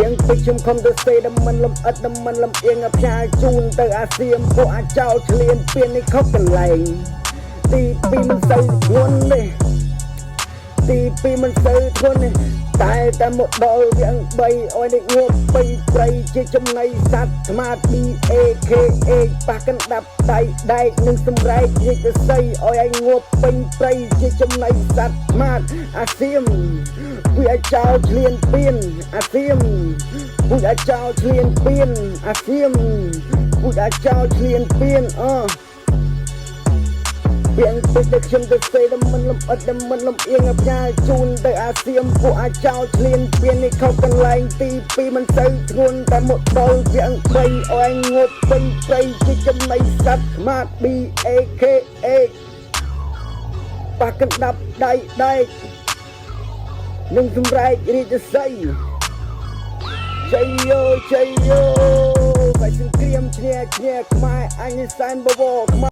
ៀងពេជ្រខ្ញុំខំទៅសេដំមិនលំអិតដំមិនលំអៀងអាផ្សាយជូនទៅអាសៀមពួកអាចោលឆ្លៀនពៀននេះខុសកន្លែងទី2មិនសូវធ្ងន់ទេទី2មិនសូវធ្ងន់ទេតែមកដល់វាង3អោយនេះងប់ពេញព្រៃជាចំណៃសត្វស្មា BAKA ប៉ះកណ្ដាប់ដៃដែកនិងសម្រែកជាកសៃអោយឲ្យងប់ពេញព្រៃជាចំណៃសត្វស្មាអាសៀមវាអាចោលឆ្លៀនពៀនអាសៀមពួកអាចោលឆ្លៀនពៀនអាសៀមពួកអាចោលឆ្លៀនពៀនវាងពេជ្រដែលខ្ញុំទៅសេដំមិនលំអិតដំមិនលំអៀងអាផ្សាយជូនទៅអាសៀមពួកអាចោលឆ្លៀនពៀននេះខុសកន្លែងទី2មិនសូវធ្ងន់តែមកដល់វាង3អោយងប់ពេញព្រៃជាចំណៃសត្វស្មា BAKA ប៉ះកណ្ដាប់ដៃដែកនិងសម្រែករាជសីជ័យយោបាយសង្គ្រាមឈ្នះខ្មែរអញសែនបវរ